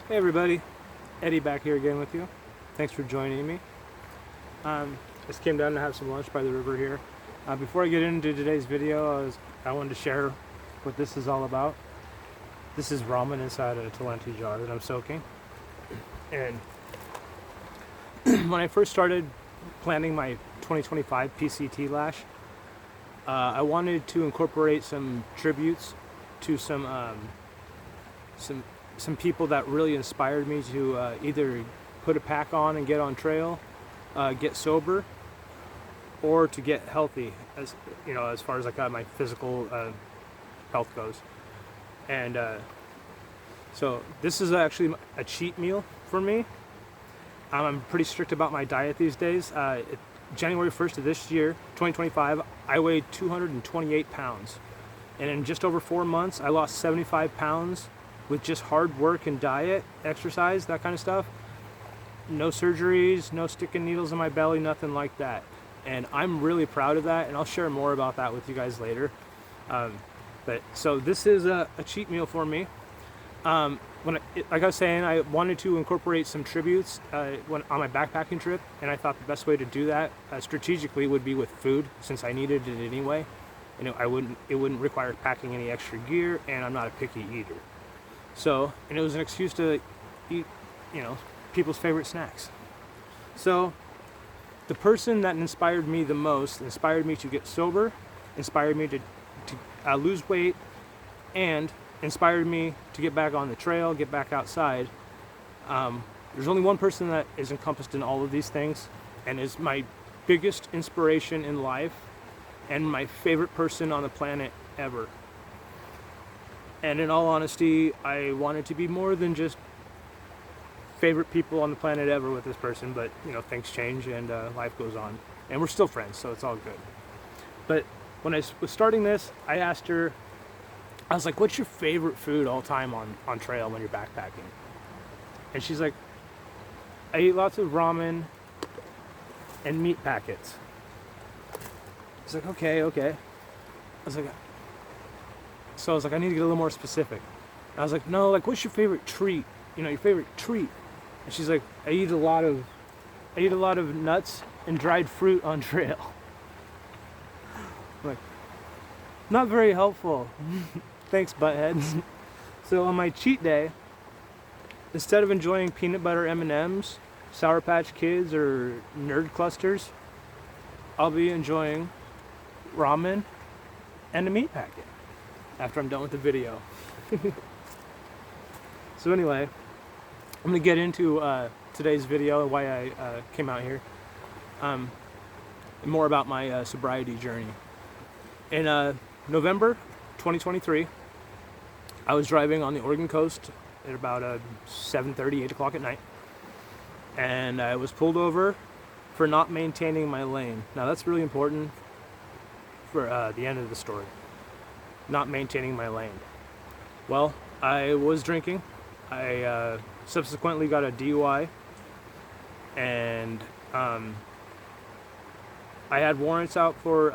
Hey everybody, Eddie back here again with you. Thanks for joining me. Just came down to have some lunch by the river here. Before I get into today's video, I wanted to share what this is all about. This is ramen inside a Talenti jar that I'm soaking. And when I first started planning my 2025 PCT lash, I wanted to incorporate some tributes to some people that really inspired me to either put a pack on and get on trail, get sober, or to get healthy, as you know, as far as like my physical health goes. And so this is actually a cheat meal for me. I'm pretty strict about my diet these days. January 1st of this year, 2025, I weighed 228 pounds. And in just over 4 months, I lost 75 pounds with just hard work and diet, exercise, that kind of stuff. No surgeries, no sticking needles in my belly, nothing like that. And I'm really proud of that, and I'll share more about that with you guys later. So this is a cheat meal for me. Like I was saying, I wanted to incorporate some tributes on my backpacking trip, and I thought the best way to do that strategically would be with food, since I needed it anyway. You know, it wouldn't require packing any extra gear, and I'm not a picky eater. So, and it was an excuse to eat, you know, people's favorite snacks. So, the person that inspired me the most, inspired me to get sober, inspired me to lose weight, and inspired me to get back on the trail, get back outside. There's only one person that is encompassed in all of these things, and is my biggest inspiration in life, and my favorite person on the planet ever. And in all honesty, I wanted to be more than just favorite people on the planet ever with this person, but you know, things change and life goes on, and we're still friends, so it's all good. But when I was starting this, I asked her, I was like, what's your favorite food all time on trail when you're backpacking? And she's like, I eat lots of ramen and meat packets. I was like, okay. I was like, I need to get a little more specific. And I was like, no, like, what's your favorite treat? You know, your favorite treat. And she's like, I eat a lot of nuts and dried fruit on trail. I'm like, not very helpful. Thanks, buttheads. So on my cheat day, instead of enjoying peanut butter M&Ms, Sour Patch Kids, or Nerd Clusters, I'll be enjoying ramen and a meat packet after I'm done with the video. So anyway, I'm going to get into today's video and why I came out here, and more about my sobriety journey. In November 2023, I was driving on the Oregon coast at about 7:30, 8 o'clock at night, and I was pulled over for not maintaining my lane. Now that's really important for the end of the story. Not maintaining my lane. Well, I was drinking. I subsequently got a DUI, and I had warrants out for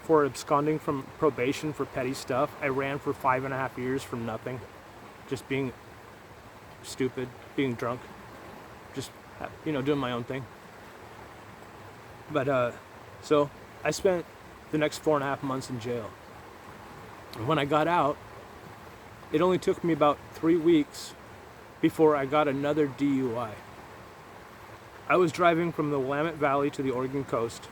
for absconding from probation for petty stuff. I ran for 5.5 years from nothing, just being stupid, being drunk, just doing my own thing. But so I spent the next 4.5 months in jail. And when I got out, it only took me about 3 weeks before I got another DUI. I was driving from the Willamette Valley to the Oregon coast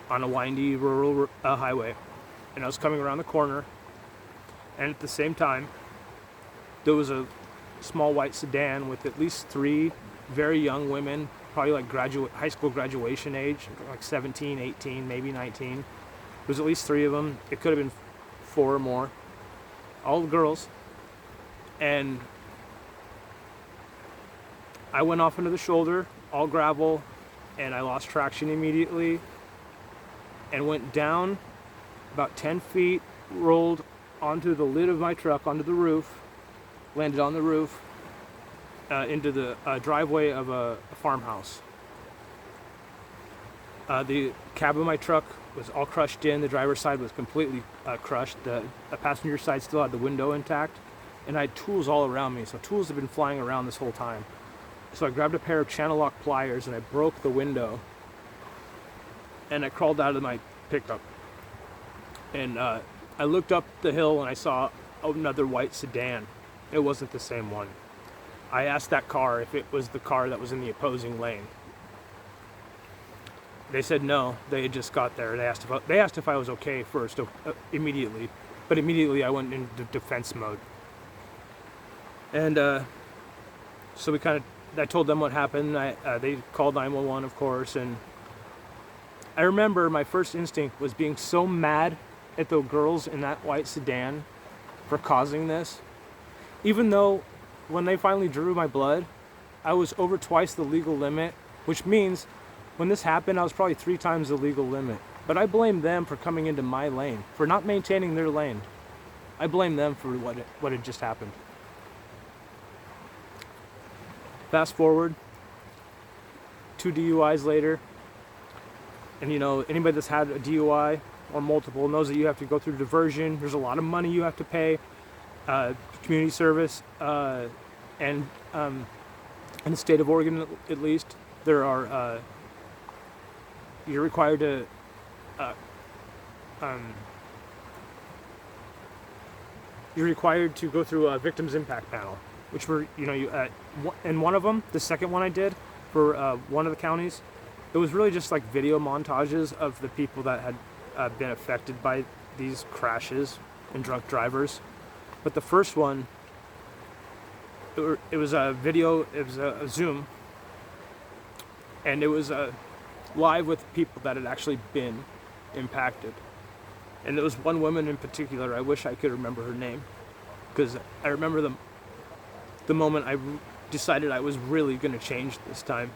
on a windy rural highway, and I was coming around the corner, and at the same time, there was a small white sedan with at least 3 very young women, probably like high school graduation age, like 17, 18, maybe 19. There was at least 3 of them. It could have been 4 or more. All girls. And I went off into the shoulder, all gravel, and I lost traction immediately and went down about 10 feet, rolled onto the lid of my truck, onto the roof, landed on the roof, into the driveway of a farmhouse. The cab of my truck was all crushed in. The driver's side was completely crushed. The passenger side still had the window intact, and I had tools all around me. So tools have been flying around this whole time. So I grabbed a pair of channel lock pliers and I broke the window, and I crawled out of my pickup. And I looked up the hill and I saw another white sedan. It wasn't the same one. I asked that car if it was the car that was in the opposing lane. They said no. They had just got there. They asked if I was okay first, immediately. But immediately I went into defense mode. And so I told them what happened. They called 911, of course. And I remember my first instinct was being so mad at the girls in that white sedan for causing this. Even though when they finally drew my blood, I was over twice the legal limit, which means when this happened, I was probably 3 times the legal limit. But I blame them for coming into my lane, for not maintaining their lane. I blame them for what had just happened. Fast forward, 2 DUIs later, and anybody that's had a DUI or multiple knows that you have to go through diversion. There's a lot of money you have to pay, community service, and in the state of Oregon at least, there are you're required to go through a victims impact panel, which were and one of them, the second one I did for one of the counties, it was really just like video montages of the people that had been affected by these crashes and drunk drivers. But the first one, it was a video, it was a Zoom, and it was live with people that had actually been impacted. And there was one woman in particular, I wish I could remember her name, because I remember the moment I decided I was really going to change this time.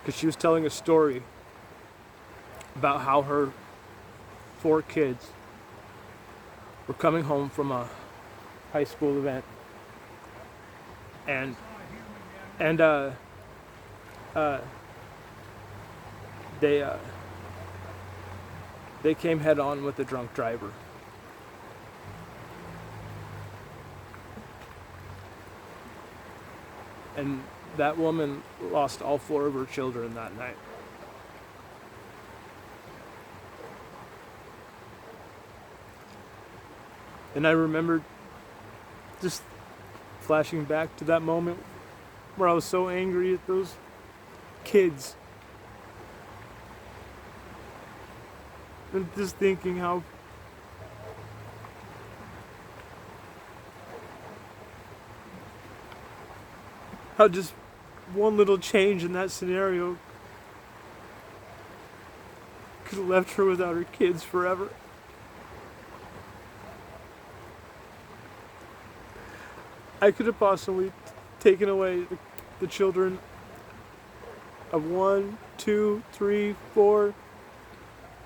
Because she was telling a story about how her 4 kids were coming home from a high school event, and they came head on with the drunk driver. And that woman lost all 4 of her children that night. And I remember just flashing back to that moment where I was so angry at those kids. And just thinking how just one little change in that scenario could have left her without her kids forever. I could have possibly taken away the children of 1, 2, 3, 4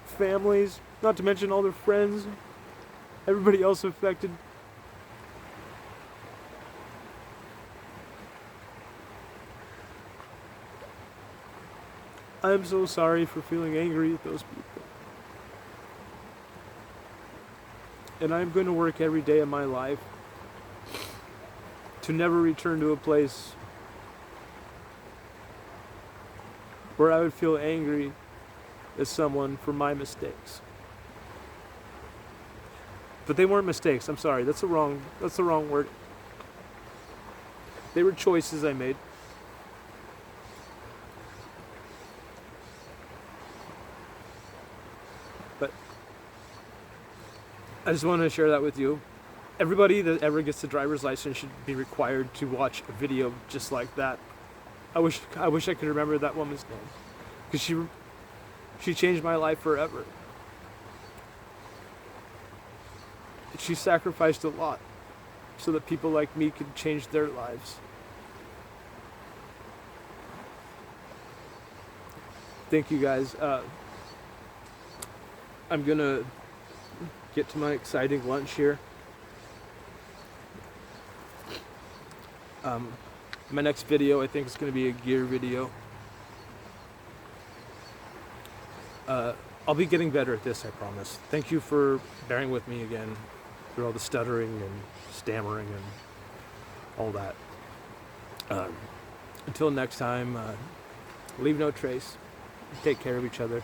families, not to mention all their friends, everybody else affected. I am so sorry for feeling angry at those people. And I'm going to work every day of my life to never return to a place where I would feel angry at someone for my mistakes. But they weren't mistakes. I'm sorry. That's the wrong word. They were choices I made. But I just wanted to share that with you. Everybody that ever gets a driver's license should be required to watch a video just like that. I wish I could remember that woman's name, because she changed my life forever. She sacrificed a lot so that people like me could change their lives. Thank you guys. I'm gonna get to my exciting lunch here. My next video I think is going to be a gear video. I'll be getting better at this, I promise. Thank you for bearing with me again. through all the stuttering and stammering and all that. Until next time, leave no trace. Take care of each other.